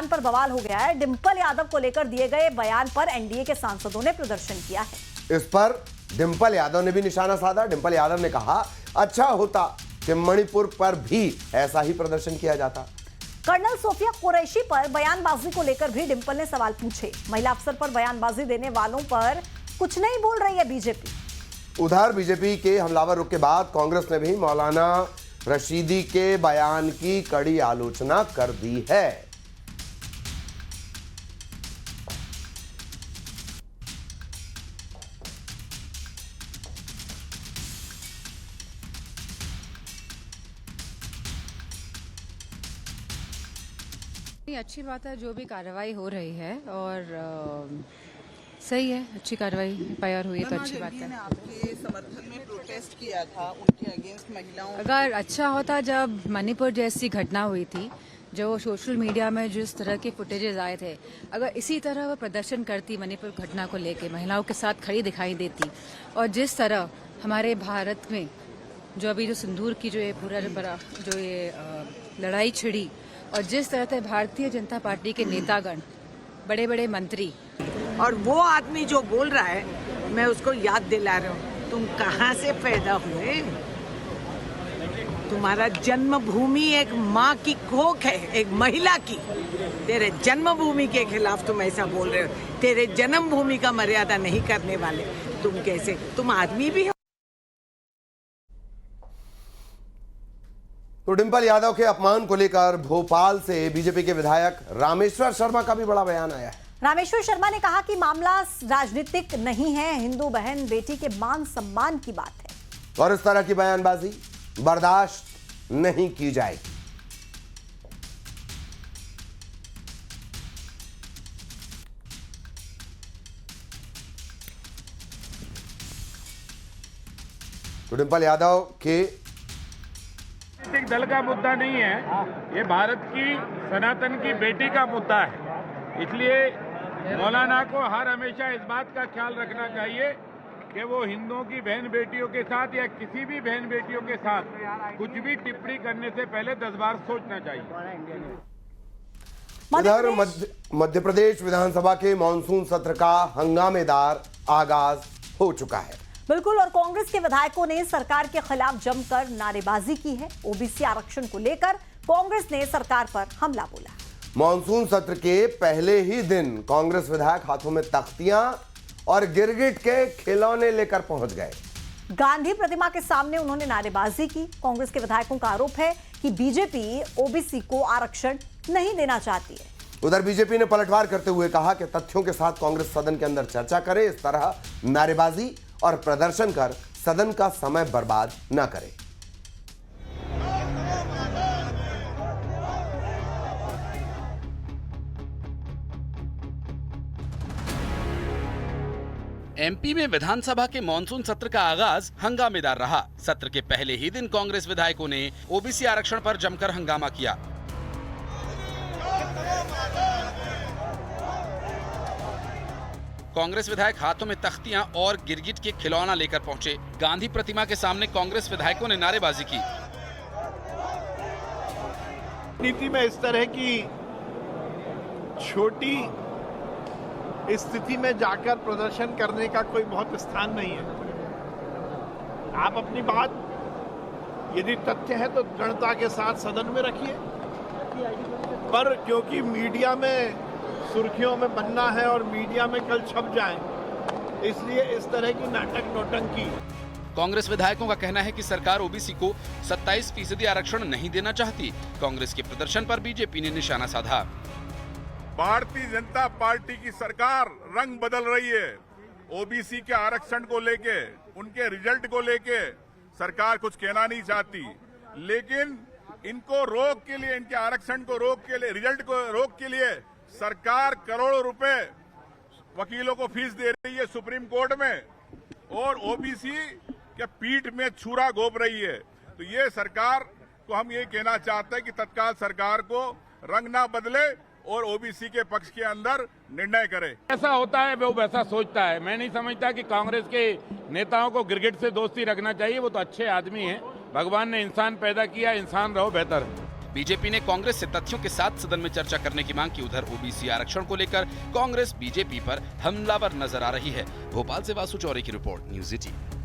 बयान पर बवाल हो गया है। डिंपल यादव को लेकर दिए गए बयान पर एनडीए के सांसदों ने प्रदर्शन किया है। इस पर डिंपल यादव ने भी निशाना साधा। डिंपल यादव ने कहा, अच्छा होता कि मणिपुर पर भी ऐसा ही प्रदर्शन किया जाता। कर्नल सोफिया कुरैशी पर बयानबाजी को लेकर भी डिंपल ने सवाल पूछे। महिला अफसर पर बयानबाजी देने वालों पर कुछ नहीं बोल रही है बीजेपी। उधर बीजेपी के हमलावर रुख के बाद कांग्रेस ने भी मौलाना रशीदी के बयान की कड़ी आलोचना कर दी है। अच्छी बात है जो भी कार्रवाई हो रही है और सही है, अच्छी कार्रवाई एफआईआर हुई है तो अच्छी बात है। आपके समर्थन में प्रोटेस्ट किया था उनके अगेंस्ट महिलाओं। अगर अच्छा होता जब मणिपुर जैसी घटना हुई थी, जो सोशल मीडिया में जिस तरह के फुटेजेस आए थे, अगर इसी तरह वो प्रदर्शन करती मणिपुर घटना को लेके, महिलाओं के साथ खड़ी दिखाई देती, और जिस तरह हमारे भारत में जो अभी जो सिंदूर की जो ये पूरा जो ये लड़ाई छिड़ी, और जिस तरह से भारतीय जनता पार्टी के नेतागण, बड़े बड़े मंत्री, और वो आदमी जो बोल रहा है, मैं उसको याद दिला रहा हूँ, तुम कहाँ से पैदा हुए? तुम्हारा जन्मभूमि एक माँ की कोख है, एक महिला की। तेरे जन्मभूमि के खिलाफ तुम ऐसा बोल रहे हो। तेरे जन्मभूमि का मर्यादा नहीं करने वाले तुम कैसे? तुम आदमी भी हो। तो डिंपल यादव के अपमान को लेकर भोपाल से बीजेपी के विधायक रामेश्वर शर्मा का भी बड़ा बयान आया है। रामेश्वर शर्मा ने कहा कि मामला राजनीतिक नहीं है, हिंदू बहन बेटी के मान सम्मान की बात है और इस तरह की बयानबाजी बर्दाश्त नहीं की जाएगी। तो डिंपल यादव के राजनीतिक दल का मुद्दा नहीं है, ये भारत की सनातन की बेटी का मुद्दा है। इसलिए मौलाना को हर हमेशा इस बात का ख्याल रखना चाहिए कि वो हिंदुओं की बहन बेटियों के साथ या किसी भी बहन बेटियों के साथ कुछ भी टिप्पणी करने से पहले 10 बार सोचना चाहिए। उधर मध्य प्रदेश विधानसभा के मानसून सत्र का हंगामेदार आगाज हो चुका है। बिल्कुल, और कांग्रेस के विधायकों ने सरकार के खिलाफ जमकर नारेबाजी की है। ओबीसी आरक्षण को लेकर कांग्रेस ने सरकार पर हमला बोला। मानसून सत्र के पहले ही दिन कांग्रेस विधायक हाथों में तख्तियां और गिरगिट के खिलौने लेकर पहुंच गए। गांधी प्रतिमा के सामने उन्होंने नारेबाजी की। कांग्रेस के विधायकों का आरोप है कि बीजेपी ओबीसी को आरक्षण नहीं देना चाहती है। उधर बीजेपी ने पलटवार करते हुए कहा कि तथ्यों के साथ कांग्रेस सदन के अंदर चर्चा करे, इस तरह नारेबाजी और प्रदर्शन कर सदन का समय बर्बाद न करे। एमपी में विधानसभा के मॉनसून सत्र का आगाज हंगामेदार रहा। सत्र के पहले ही दिन कांग्रेस विधायकों ने ओबीसी आरक्षण पर जमकर हंगामा किया। कांग्रेस विधायक हाथों में तख्तियां और गिरगिट के खिलौना लेकर पहुंचे। गांधी प्रतिमा के सामने कांग्रेस विधायकों ने नारेबाजी की। नीति में इस तरह की छोटी स्थिति में जाकर प्रदर्शन करने का कोई बहुत स्थान नहीं है। आप अपनी बात यदि तथ्य है तो दृढ़ता के साथ सदन में रखिए, पर क्योंकि मीडिया में सुर्खियों में बनना है और मीडिया में कल छप जाए, इसलिए इस तरह की नाटक नौटंकी। कांग्रेस विधायकों का कहना है कि सरकार ओबीसी को 27% आरक्षण नहीं देना चाहती। कांग्रेस के प्रदर्शन पर बीजेपी ने निशाना साधा। भारतीय जनता पार्टी की सरकार रंग बदल रही है। ओबीसी के आरक्षण को लेके, उनके रिजल्ट को लेके सरकार कुछ कहना नहीं चाहती, लेकिन इनको रोक के लिए, इनके आरक्षण को रोक के लिए, रिजल्ट को रोक के लिए सरकार करोड़ों रुपए वकीलों को फीस दे रही है सुप्रीम कोर्ट में, और ओबीसी के पीठ में छुरा घोंप रही है। तो ये सरकार को हम ये कहना चाहते हैं कि तत्काल सरकार को रंग ना बदले और ओबीसी के पक्ष के अंदर निर्णय करे। ऐसा होता है, वो वैसा सोचता है। मैं नहीं समझता कि कांग्रेस के नेताओं को गिरगिट से दोस्ती रखना चाहिए। वो तो अच्छे आदमी हैं। भगवान ने इंसान पैदा किया, इंसान रहो बेहतर। बीजेपी ने कांग्रेस से तथ्यों के साथ सदन में चर्चा करने की मांग की। उधर ओबीसी आरक्षण को लेकर कांग्रेस बीजेपी पर हमलावर नजर आ रही है। भोपाल से वासु चौरे की रिपोर्ट, न्यूज़ 18।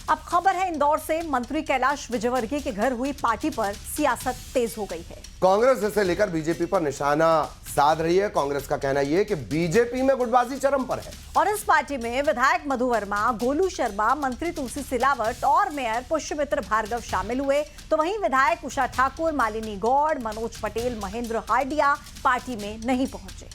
अब खबर है इंदौर से। मंत्री कैलाश विजयवर्गीय के घर हुई पार्टी पर सियासत तेज हो गई है। कांग्रेस इसे लेकर बीजेपी पर निशाना साध रही है। कांग्रेस का कहना यह है कि बीजेपी में गुटबाजी चरम पर है और इस पार्टी में विधायक मधु वर्मा, गोलू शर्मा, मंत्री तुलसी सिलावट और मेयर पुष्यमित्र भार्गव शामिल हुए। तो वहीं विधायक उषा ठाकुर, मालिनी गौड़, मनोज पटेल, महेंद्र हार्डिया पार्टी में नहीं पहुंचे।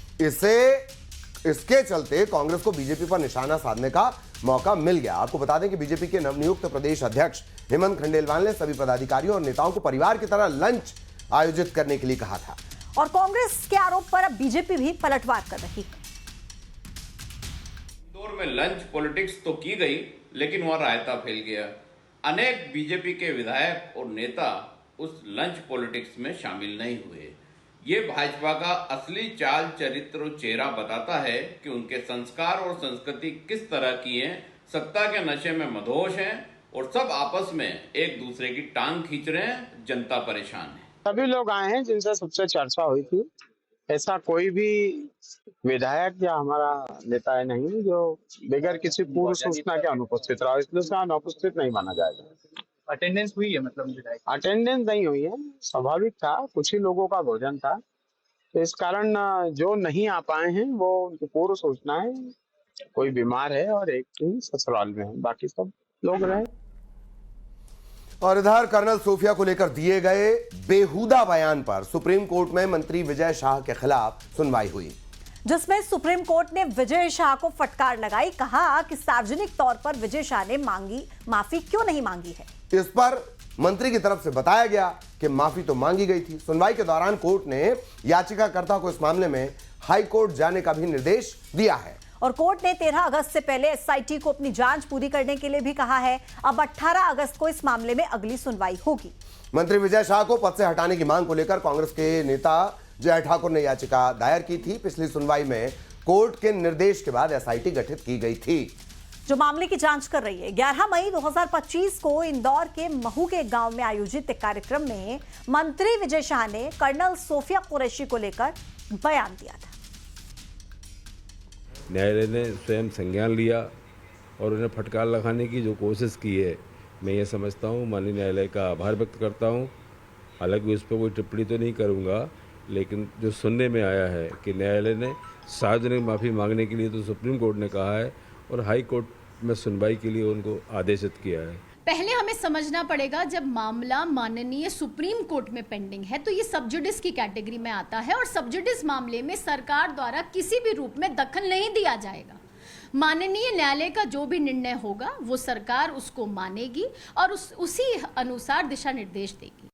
इसके चलते कांग्रेस को बीजेपी पर निशाना साधने का मौका मिल गया। आपको बता दें कि बीजेपी के नवनियुक्त प्रदेश अध्यक्ष हेमंत खंडेलवाल ने सभी पदाधिकारियों और नेताओं को परिवार की तरह लंच आयोजित करने के लिए कहा था। और कांग्रेस के आरोप पर अब बीजेपी भी पलटवार कर रही है। इंदौर में लंच पॉलिटिक्स तो की गई, लेकिन वहां रायता फैल गया। अनेक बीजेपी के विधायक और नेता उस लंच पॉलिटिक्स में शामिल नहीं हुए। ये भाजपा का असली चाल, चरित्र और चेहरा बताता है कि उनके संस्कार और संस्कृति किस तरह की है। सत्ता के नशे में मदहोश हैं और सब आपस में एक दूसरे की टांग खींच रहे हैं। जनता परेशान है। सभी लोग आए हैं जिनसे सबसे चर्चा हुई थी। ऐसा कोई भी विधायक या हमारा नेता है नहीं जो बगैर किसी पूर्व सूचना के अनुपस्थित रहा, इसलिए उसका अनुपस्थित नहीं माना जाएगा। अटेंडेंस हुई है, मतलब अटेंडेंस नहीं हुई है, स्वाभाविक था। कुछ ही लोगों का भोजन था, तो इस कारण जो नहीं आ पाए हैं वो उनकी पूर्व सूचना है। कोई बीमार है और एक ही ससुराल में है, बाकी सब लोग रहे। और इधर कर्नल सोफिया को लेकर दिए गए बेहुदा बयान पर सुप्रीम कोर्ट में मंत्री विजय शाह के खिलाफ सुनवाई हुई, जिसमें सुप्रीम कोर्ट ने विजय शाह को फटकार लगाई। कहा कि सार्वजनिक तौर पर विजय शाह ने माफी क्यों नहीं मांगी है। इस पर मंत्री की तरफ से बताया गया कि माफी तो मांगी गई थी। सुनवाई के दौरान कोर्ट ने याचिकाकर्ता को इस मामले में हाई कोर्ट जाने का भी निर्देश दिया है। और कोर्ट ने 13 अगस्त से पहले एसआईटी को अपनी जांच पूरी करने के लिए भी कहा है। अब 18 अगस्त को इस मामले में अगली सुनवाई होगी। मंत्री विजय शाह को पद से हटाने की मांग को लेकर कांग्रेस के नेता जय ठाकुर ने याचिका दायर की थी। पिछली सुनवाई में कोर्ट के निर्देश के बाद एसआईटी गठित की गई थी जो मामले की जांच कर रही है। 11 मई 2025 को इंदौर के महू के गांव में आयोजित एक कार्यक्रम में मंत्री विजय शाह ने कर्नल सोफिया कुरैशी को लेकर बयान दिया था। न्यायालय ने स्वयं संज्ञान लिया और उन्हें फटकार लगाने की जो कोशिश की है, मैं ये समझता हूँ, माननीय न्यायालय का आभार व्यक्त करता हूँ। हालांकि उस पर कोई टिप्पणी तो नहीं करूँगा, लेकिन जो सुनने में आया है कि न्यायालय ने सार्वजनिक माफ़ी मांगने के लिए तो सुप्रीम कोर्ट ने कहा है और हाई कोर्ट में सुनवाई के लिए उनको आदेशित किया है। पहले हमें समझना पड़ेगा, जब मामला माननीय सुप्रीम कोर्ट में पेंडिंग है तो ये सब जुडिस की कैटेगरी में आता है और सब जुडिस मामले में सरकार द्वारा किसी भी रूप में दखल नहीं दिया जाएगा। माननीय न्यायालय का जो भी निर्णय होगा वो सरकार उसको मानेगी और उसी अनुसार दिशा निर्देश देगी।